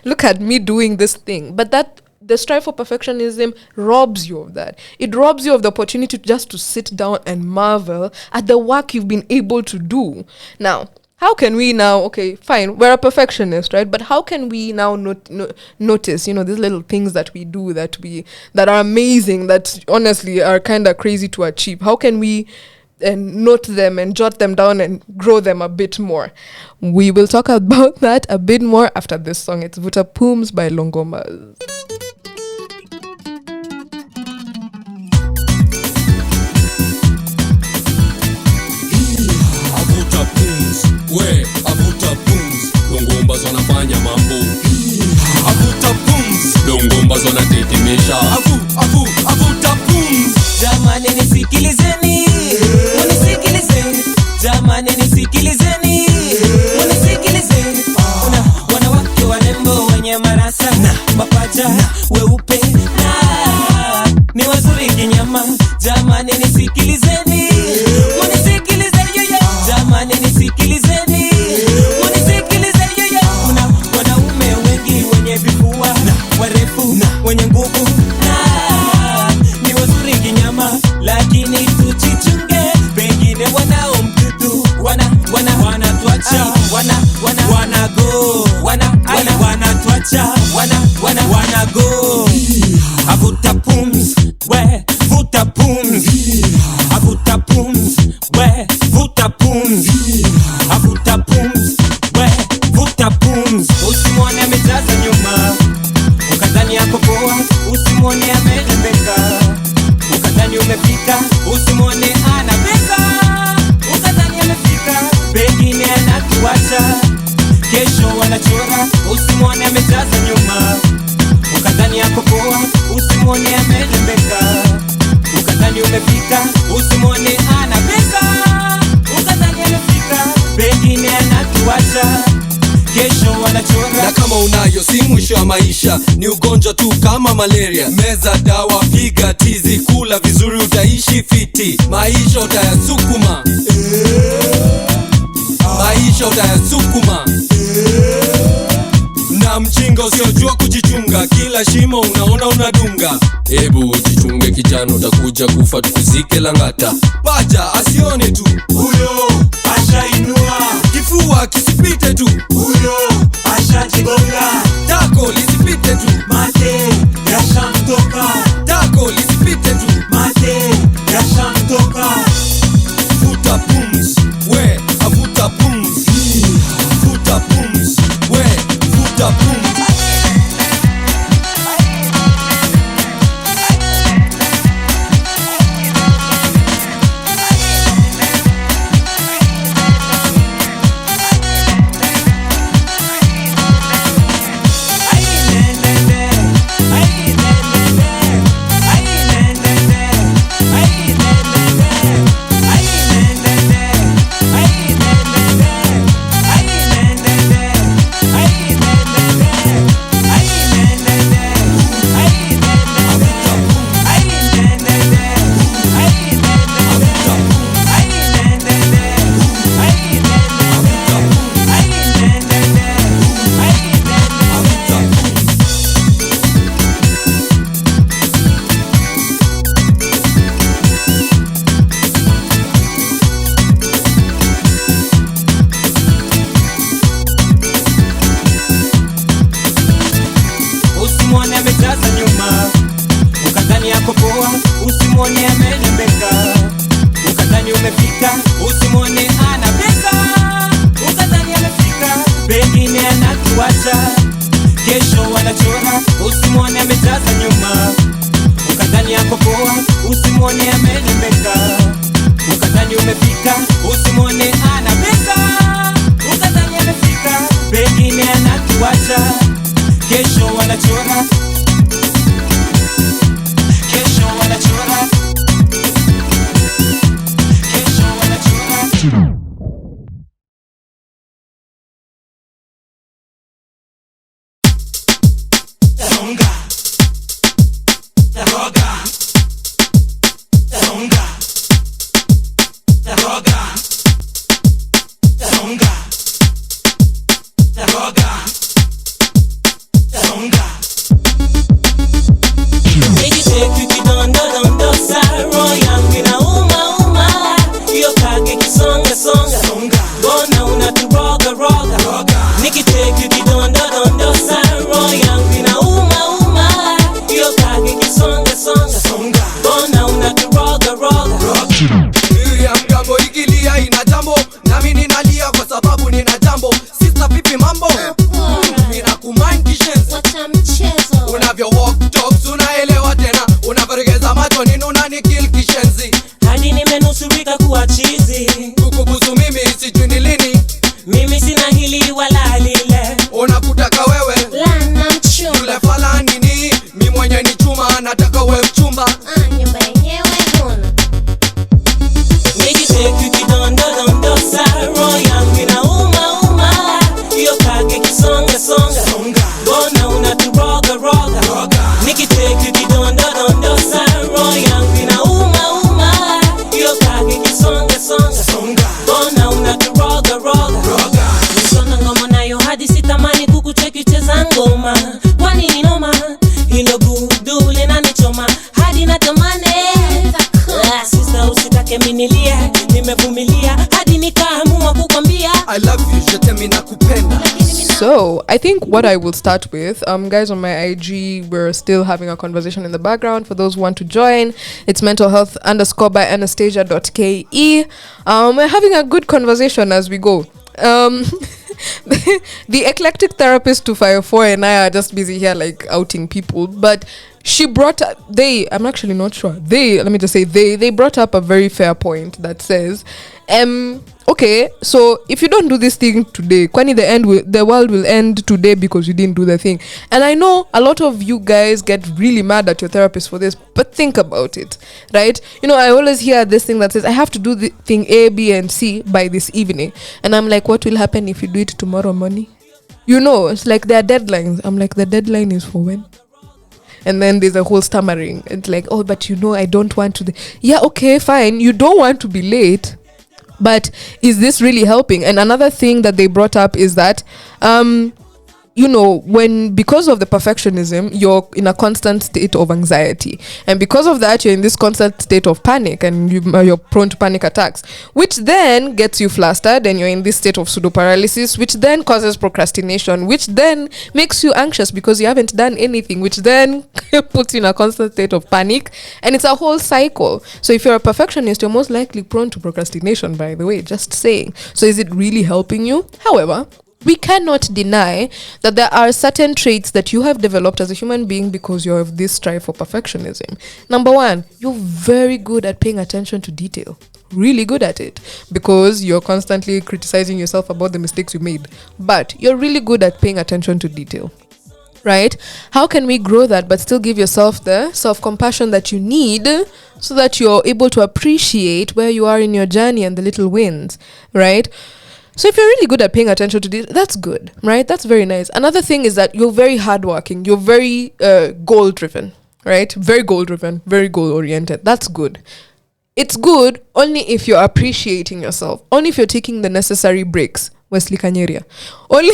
look at me doing this thing. But that the strive for perfectionism robs you of that. It robs you of the opportunity just to sit down and marvel at the work you've been able to do. Now, how can we now, okay, fine, we're a perfectionist, right? But how can we now notice, these little things that we do that are amazing, that honestly are kind of crazy to achieve? How can we note them and jot them down and grow them a bit more? We will talk about that a bit more after this song. It's Vuta Pooms by Longombas. Avuta pums, Longombas wanafanya mambo. Avuta pums, Longombas wanatetemesha. Avuta pums. Jamani nisikilizeni, munisikilizeni. Jamani nisikilizeni, munisikilizeni. Kuna wanawake warembo wenye marasa na mapacha weupe na ni wazuri kinyama. Jamani nisikilizeni, munisikilizeni. Jamani nisikilizeni, munisikilizeni. Kuna wanaume wengi wenye vifua warefu wenye nguvu na ni wazuri kinyama, lakini tujichunge, pengine wanao mdudu wanatuacha wanatuacha. Avuta pums, we vuta pums. Avuta pums, we vuta pums. Avuta pums, we vuta pums. Usimwone amejaza nyuma, ukadhani yako poa. Usimwone amerembeka, ukadhani umefika. Usimwone ana pesa, ukadhani amefika. Pengine anatuacha, kesho wanachora. Usimwone amejaza nyuma, ukadhani yako poa. Usimwone mwisho wa maisha ni ugonjwa tu kama malaria. Meza dawa, piga tizi, kula vizuri utaishi fiti. Maisha utayasukuma, maisha utayasukuma. Na mjinga usiojua kujichunga, kila shimo unaona unadunga. Ebu jichunge kijana, utakuja kufa tukuzike Langata. Paja asione tu, Huyo ashainua, kifua kisipite tu, huyo ashajigonga, tako lisipite tu, mate yashamtoka, tako lisipite tu. mate yashamtoka. Vuta pumzi, we avuta pumzi. Vuta pumzi, we vuta pumzi. Usimwone amejaza nyuma, ukadhani yako poa. Usimwone amelembeka, ukadhani umefika. Usimwone ana pesa, ukadhani amefika. Pengine anatuacha, kesho wanachora. Usimwone amejaza nyuma, ukadhani yako poa. Usimwone amelembeka, ukadhani umefika. Usimwone ana pesa, ukadhani amefika. Pengine anatuacha, kesho wanachora, kesho wanachora, kesho wanachora. Songa, roga, songa, roga, songa, roga. Nikiteki kidondo dondo sa roho yangu inauma uma. Hiyo kage kisonga songa, mbona unaturoga roga? Nikiteki kidondo dondo sa roho yangu inauma uma. Hiyo kage kisonga songa, mbona unaturoga roga? ya mgambo ikilia ina jambo, nami ninalia kwa sababu nina jambo. Sister vipi mambo? Ninakumind kishenzi, unavyo walk talks unaelewa tena. Unavyoregeza macho nini unanikill kishenzi. Hadi nimenusurika kuwa chizi, Kukubusu mimi sijui ni lini. mimi sina hili wala lile. Unakutaka wewe yule fala nini, mi mwenye ni chuma nataka we mchumba. Nikiteki kidondo dondo sa roho yangu inauma uma. Hiyo kage kisonga songa, mbona unaturoga roga? Nikiteki kidondo dondo sa roho yangu inauma uma. Hiyo kage kisonga songa, mbona unaturoga roga? Nisona ngoma nayo hadi sitamani kukucheki cheza ngoma. Kwani ni noma, hilo gudu linanichoma hadi natamani. Sister usitake minilie, nimevumilia hadi nikaamua kukwambia I love you, je t'aime nakupenda. So I think what I will start with, guys, on my IG, we're still having a conversation in the background. For those who want to join, it's mental health _ by Anastasia.ke. We're having a good conversation as we go. The eclectic therapist 254 and I are just busy here like outing people, but she brought up, I'm actually not sure, let me just say they brought up a very fair point that says okay, so if you don't do this thing today, kwani the world will end today because you didn't do the thing. And I know a lot of you guys get really mad at your therapist for this, but think about it, right? You know, I always hear this thing that says I have to do the thing A, B, and C by this evening, and I'm like, what will happen if you do it tomorrow morning? it's like there are deadlines. I'm like, the deadline is for when? And then there's a whole stammering. It's like, oh, but I don't want to. Yeah, okay, fine. You don't want to be late, but is this really helping? And another thing that they brought up is that, when because of the perfectionism, you're in a constant state of anxiety, and because of that, you're in this constant state of panic, and you're prone to panic attacks, which then gets you flustered, and you're in this state of pseudo paralysis, which then causes procrastination, which then makes you anxious because you haven't done anything, which then puts you in a constant state of panic, and it's a whole cycle. So if you're a perfectionist, you're most likely prone to procrastination, by the way, just saying. So is it really helping you? However, we cannot deny that there are certain traits that you have developed as a human being because you have this strive for perfectionism. Number one, you're very good at paying attention to detail. Really good at it, because you're constantly criticizing yourself about the mistakes you made. But you're really good at paying attention to detail. Right? How can we grow that but still give yourself the self-compassion that you need so that you're able to appreciate where you are in your journey and the little wins, right? So if you're really good at paying attention to this, that's good, right? That's very nice. Another thing is that you're very hardworking. You're very goal-driven, right? Very goal-driven, very goal-oriented. That's good. It's good only if you're appreciating yourself. Only if you're taking the necessary breaks. Wesley Kanyeria. Only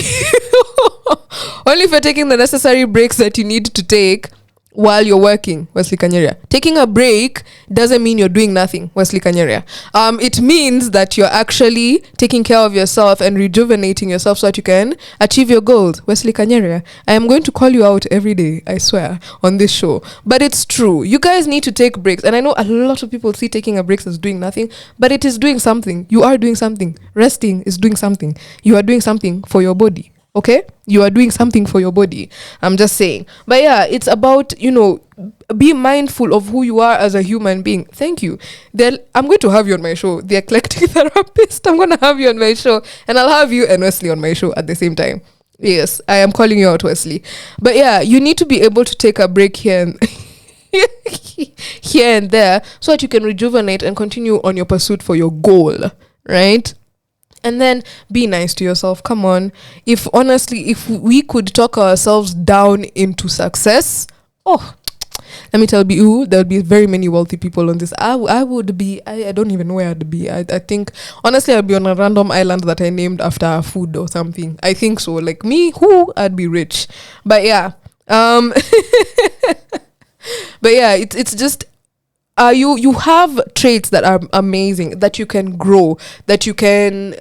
if you're taking the necessary breaks that you need to take while you're working, Wesley Kanyeria. Taking a break doesn't mean you're doing nothing, Wesley Kanyeria. It means that you're actually taking care of yourself and rejuvenating yourself so that you can achieve your goals, Wesley Kanyeria. I am going to call you out every day, I swear, on this show. But it's true. You guys need to take breaks. And I know a lot of people see taking a break as doing nothing, but it is doing something. You are doing something. Resting is doing something. You are doing something for your body. Okay, you are doing something for your body. I'm just saying. But yeah, it's about, be mindful of who you are as a human being. Thank you. I'm going to have you on my show. The Eclectic Therapist. I'm going to have you on my show. And I'll have you and Wesley on my show at the same time. Yes, I am calling you out, Wesley. But yeah, you need to be able to take a break here and here and there so that you can rejuvenate and continue on your pursuit for your goal, right? And then be nice to yourself. Come on. If we could talk ourselves down into success, let me tell you, there would be very many wealthy people on this. I would be, I don't even know where I'd be. I think, honestly, I'd be on a random island that I named after food or something. I think so. Like me, I'd be rich. But yeah. But yeah, it's just, you have traits that are amazing, that you can grow, that you can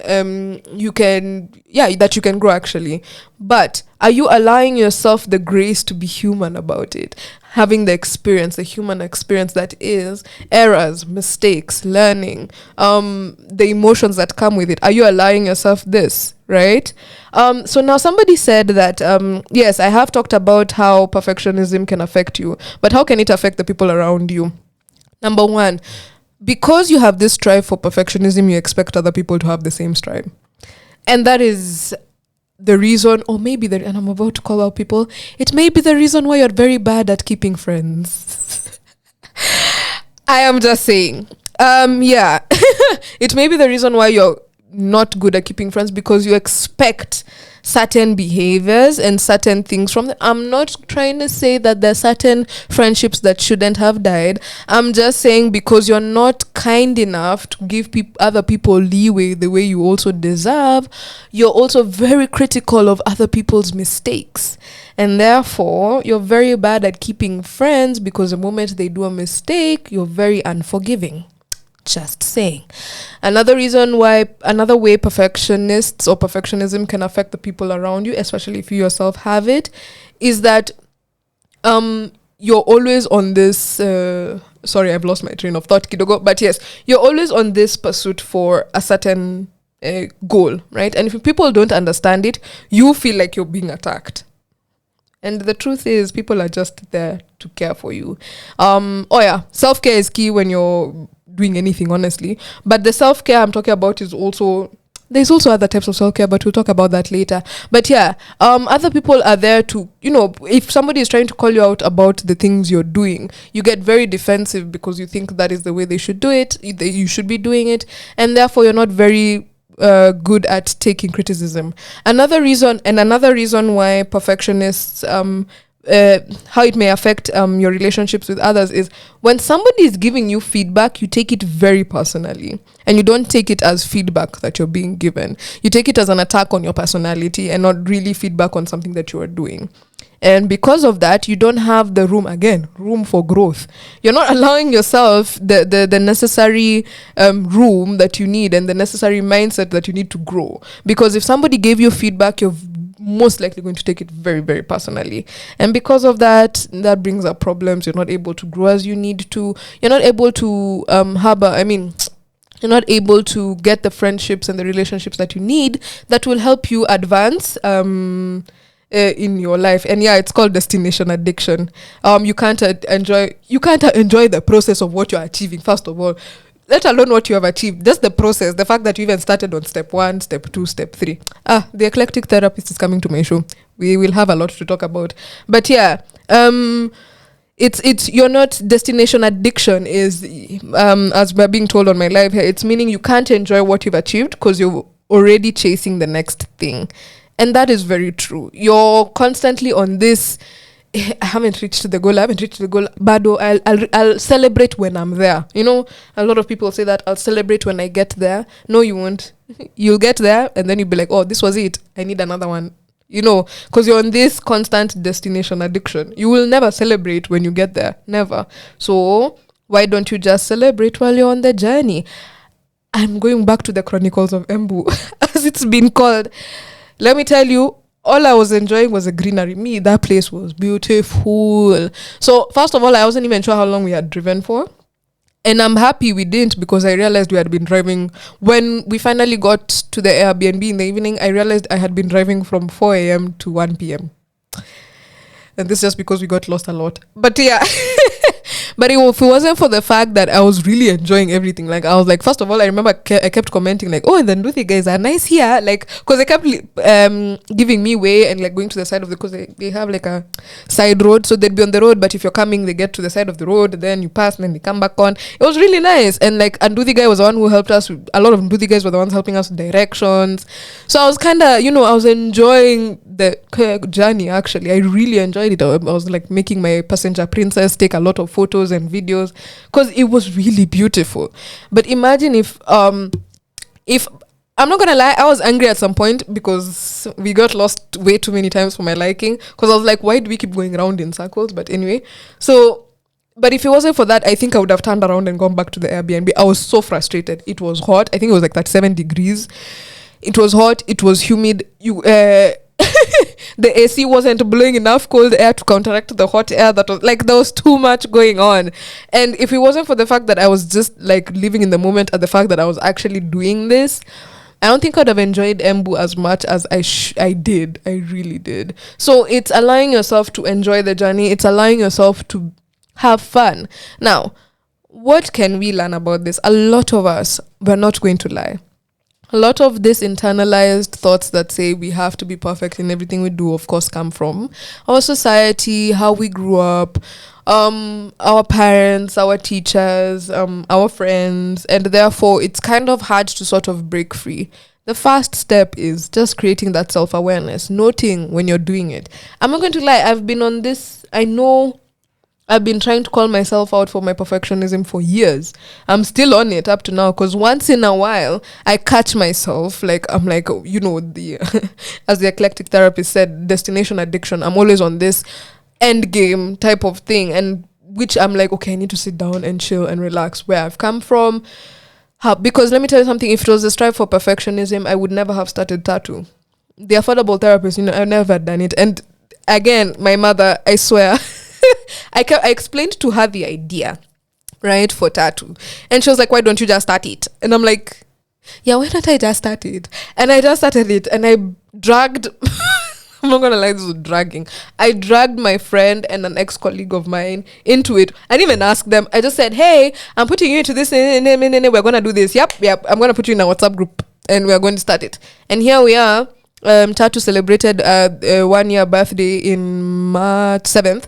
grow actually. But are you allowing yourself the grace to be human about it? Having the human experience that is errors, mistakes, learning, the emotions that come with it. Are you allowing yourself this, right? So now somebody said that, yes, I have talked about how perfectionism can affect you, but how can it affect the people around you? Number one, because you have this strive for perfectionism, you expect other people to have the same strive. And that is the reason, or maybe and I'm about to call out people, it may be the reason why you're very bad at keeping friends. I am just saying. Yeah. It may be the reason why you're not good at keeping friends, because you expect certain behaviors and certain things from them. I'm not trying to say that there's certain friendships that shouldn't have died. I'm just saying because you're not kind enough to give other people leeway the way you also deserve, you're also very critical of other people's mistakes. And therefore, you're very bad at keeping friends because the moment they do a mistake, you're very unforgiving. Just saying. Another way perfectionists or perfectionism can affect the people around you, especially if you yourself have it, is that you're always on this sorry, I've lost my train of thought, kidogo, but yes, you're always on this pursuit for a certain goal, right? And if people don't understand it, you feel like you're being attacked. And the truth is, people are just there to care for you. Self-care is key when you're doing anything, honestly. But the self-care I'm talking about is also, there's also other types of self-care, but we'll talk about that later. But yeah, other people are there to, if somebody is trying to call you out about the things you're doing, you get very defensive because you think that is the way they should do it, you should be doing it, and therefore you're not very good at taking criticism. Another reason why perfectionists how it may affect your relationships with others is when somebody is giving you feedback, you take it very personally, and you don't take it as feedback that you're being given. You take it as an attack on your personality and not really feedback on something that you are doing. And because of that, you don't have the room for growth. You're not allowing yourself the necessary room that you need and the necessary mindset that you need to grow. Because if somebody gave you feedback, you're most likely going to take it very, very personally. And because of that brings up problems. You're not able to grow as you need to. You're not able to you're not able to get the friendships and the relationships that you need that will help you advance in your life. And yeah, it's called destination addiction. You can't enjoy the process of what you're achieving, first of all, let alone what you have achieved. Just the process, the fact that you even started on step 1, step 2, step 3. The eclectic therapist is coming to my show. We will have a lot to talk about. But yeah, it's you're not. Destination addiction is as we're being told on my live here, it's meaning you can't enjoy what you've achieved because you're already chasing the next thing. And that is very true. You're constantly on this, I haven't reached the goal, Bado, I'll celebrate when I'm there. You know, a lot of people say that I'll celebrate when I get there. No, you won't. You'll get there and then you'll be like, oh, this was it. I need another one. You know, because you're on this constant destination addiction. You will never celebrate when you get there. Never. So why don't you just celebrate while you're on the journey? I'm going back to the Chronicles of Embu, as it's been called. Let me tell you, all I was enjoying was the greenery. That place was beautiful. So first of all, I wasn't even sure how long we had driven for. And I'm happy we didn't, because I realized we had been driving. When we finally got to the Airbnb in the evening, I realized I had been driving from 4 a.m. to 1 p.m. And this is just because we got lost a lot. But yeah. But if it wasn't for the fact that I was really enjoying everything, like I was like, first of all, I remember I kept commenting like, oh, and the Nduthi guys are nice here, like, because they kept giving me way and like going to the side of the, because they have like a side road, so they'd be on the road, but if you're coming, they get to the side of the road, then you pass, and then they come back on. It was really nice. And like Nduthi guy was the one who helped us. A lot of Nduthi guys were the ones helping us with directions. So I was kind of, I was enjoying the journey. Actually, I really enjoyed it. I was like making my passenger princess take a lot of photos and videos because it was really beautiful. But imagine if I'm not gonna lie, I was angry at some point because we got lost way too many times for my liking, because I was like, why do we keep going around in circles? But anyway, but if it wasn't for that, I think I would have turned around and gone back to the Airbnb. I was so frustrated. It was hot. I think it was like 37 degrees. It was hot. It was humid. The AC wasn't blowing enough cold air to counteract the hot air. That was like, there was too much going on. And if it wasn't for the fact that I was just like living in the moment, and the fact that I was actually doing this, I don't think I'd have enjoyed Embu as much as I did. I really did. So it's allowing yourself to enjoy the journey. It's allowing yourself to have fun. Now, what can we learn about this? A lot of us, we're not going to lie, a lot of this internalized thoughts that say we have to be perfect in everything we do, of course, come from our society, how we grew up, our parents, our teachers, our friends, and therefore it's kind of hard to sort of break free. The first step is just creating that self-awareness, noting when you're doing it. I'm not going to lie, I've been on this, I know I've been trying to call myself out for my perfectionism for years. I'm still on it up to now, because once in a while I catch myself, like I'm like, the as the eclectic therapist said, destination addiction. I'm always on this end game type of thing, and which I'm like, okay, I need to sit down and chill and relax where I've come from. Because let me tell you something, if it was a strive for perfectionism, I would never have started tattoo. The affordable therapist, I've never done it. And again, my mother, I swear, I explained to her the idea, right, for tattoo, and she was like, why don't you just start it? And I'm like, yeah, why don't I just start it? And I just started it, and I dragged I'm not gonna lie, this was dragging. I dragged my friend and an ex-colleague of mine into it. I didn't even ask them. I just said, hey, I'm putting you into this, we're gonna do this. Yep, I'm gonna put you in a WhatsApp group and we're going to start it. And here we are. Tattoo celebrated 1 year birthday in March 7th.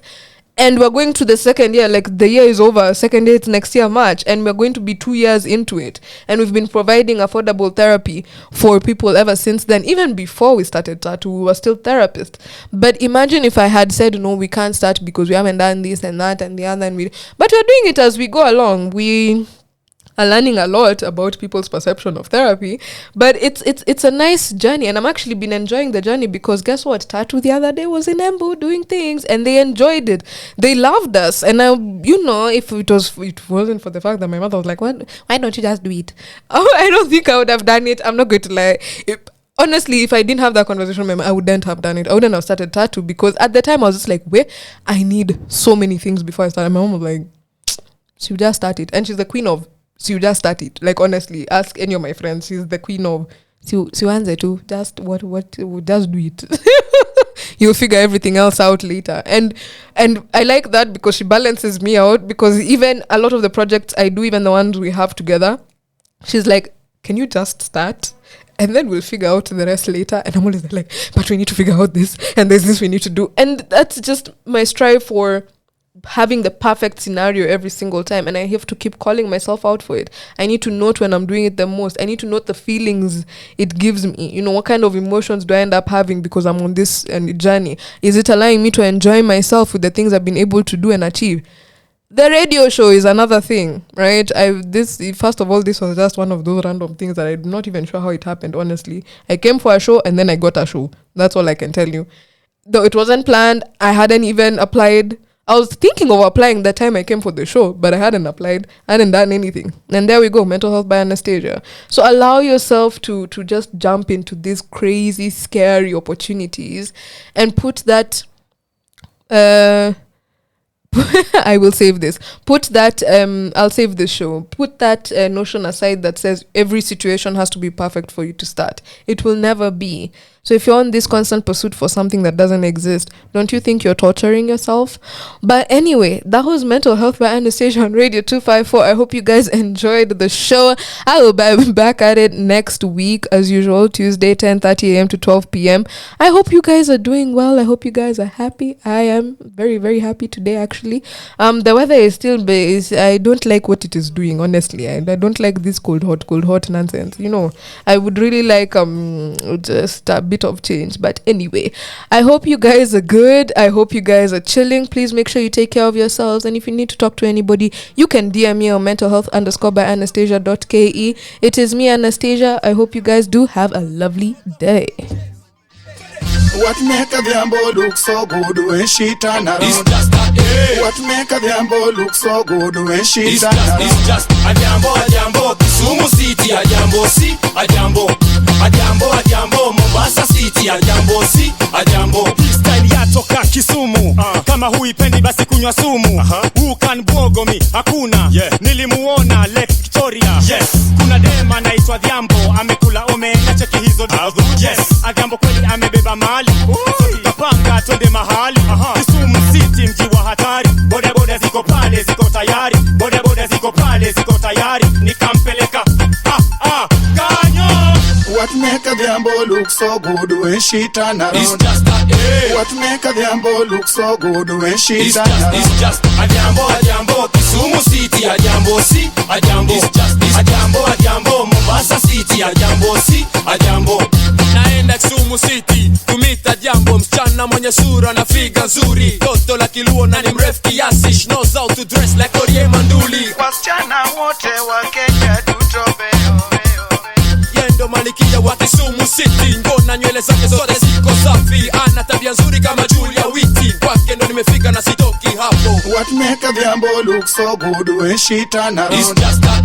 And we're going to the second year, like the year is over, second year it's next year March, and we're going to be 2 years into it. And we've been providing affordable therapy for people ever since then. Even before we started tattoo, we were still therapists. But imagine if I had said, no, we can't start because we haven't done this and that and the other, but we're doing it as we go along. We are learning a lot about people's perception of therapy, but it's a nice journey, and I'm actually been enjoying the journey because guess what? Tattoo the other day was in Embu doing things, and they enjoyed it. They loved us, and I, if it wasn't for the fact that my mother was like, "What? Why don't you just do it?" Oh, I don't think I would have done it. I'm not going to lie. Honestly, if I didn't have that conversation with my mom, I wouldn't have done it. I wouldn't have started tattoo because at the time I was just like, wait, I need so many things before I start. And my mom was like, "So you just start it," and she's the queen of. So you just start it. Like, honestly, ask any of my friends. She's the queen of Siwanze too. Just just do it. You'll figure everything else out later. And I like that because she balances me out, because even a lot of the projects I do, even the ones we have together, she's like, can you just start? And then we'll figure out the rest later. And I'm always like, but we need to figure out this, and there's this we need to do. And that's just my strive for having the perfect scenario every single time, and I have to keep calling myself out for it. I need to note when I'm doing it the most. I need to note the feelings it gives me. What kind of emotions do I end up having because I'm on this journey? Is it allowing me to enjoy myself with the things I've been able to do and achieve? The radio show is another thing, right? First of all, this was just one of those random things that I'm not even sure how it happened, honestly. I came for a show and then I got a show. That's all I can tell you. Though it wasn't planned, I hadn't even applied. I was thinking of applying that time I came for the show, but I hadn't applied. I hadn't done anything. And there we go, Mental Health by Anastasia. So allow yourself to just jump into these crazy, scary opportunities and put that... I will save this. I'll save this show. Put that notion aside that says every situation has to be perfect for you to start. It will never be. So if you're on this constant pursuit for something that doesn't exist, don't you think you're torturing yourself? But anyway, that was Mental Health by Anastasia on Radio 254. I hope you guys enjoyed the show. I will be back at it next week as usual, Tuesday 10:30 a.m. to 12 p.m. I hope you guys are doing well. I hope you guys are happy. I am very, very happy today, actually. The weather is still I don't like what it is doing, honestly. I don't like this cold hot nonsense. I would really like just a bit of change. But anyway, I hope you guys are good. I hope you guys are chilling. Please make sure you take care of yourselves, and if you need to talk to anybody, you can DM me on mentalhealth_by-anastasia.ke. It is me, Anastasia. I hope you guys do have a lovely day. What make a Diambo look so good when she turn around? It's just a What make a Diambo look so good when she It's turn around? just a Jambo, Kisumu City, a Jambo, see, a Jambo, Mombasa City, a Jambo, see, a Jambo. Style yatoka Kisumu, kama huipendi basi kunywa sumu. Who can bogomi? Hakuna. Nilimuona Lake Victoria. Yes. Kuna dema naitwa Diambo, amekula omena cheki hizo dogo. Yes. Adiambo kweli amebeba mali. Tutapanga twende mahali. Kisumu City mji wa hatari. Boda ziko pale ziko tayari. Boda ziko pale ziko tayari. Nikampeleka Kanyo. What make a Diambo look so good when she turn around? It's just a What make a Diambo look so good when she It's turn around? just a Jambo, Kisumu City, a Jambo, see, a Jambo. It's just a Jambo, Mombasa City, a Jambo, see, a Jambo. Naenda Kisumu City, kumita Jambo, msichana mwenye sura na figa nzuri. Toto la kiluo na ni mrefu kiasi, she knows how to dress like Orie Manduli. Wasichana wote wa Kenya tutobeo. Yendo malikia wa Kisumu City, ngona nywele zake zote ziko safi. Ana tabia nzuri kama Julia Witi, kwake ndo nimefika na sitoki hapo. What make a Diambo look so good when she turn around? It's just a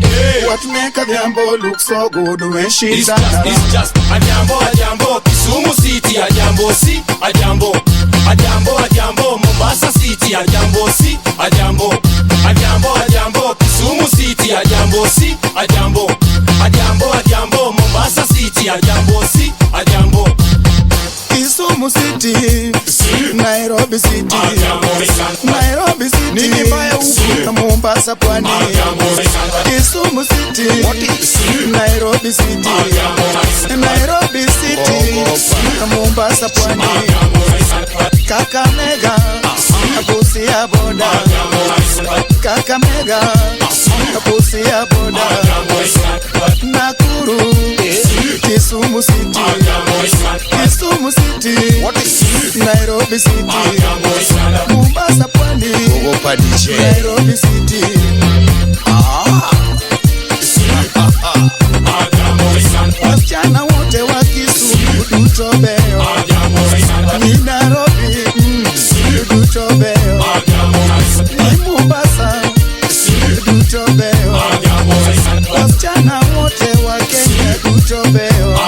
What make a Diambo look so good when she It's turn around? just a Jambo, Kisumu City, a Jambo, see, a Jambo, Mombasa City, a Jambo, see, a Jambo, Kisumu City, a Jambo, see, a Jambo, Mombasa City, a Jambo, see, a Jambo. Kisumu City, Nairobi City, Nairobi City, na Mombasa pwani. Kisumu City, Nairobi City, Nairobi City, na Mombasa pwani. Kakamega, Busia boda, Kakamega, Busia boda, Nakuru, Kisumu City, Kisumu City, Nairobi City, Mombasa Pwani, Nairobi City. Wasichana wote wa Kisumu tutobeo, ni Nairobi tutobeo, ni Mombasa tutobeo, wasichana wote wa Kenya tutobeo.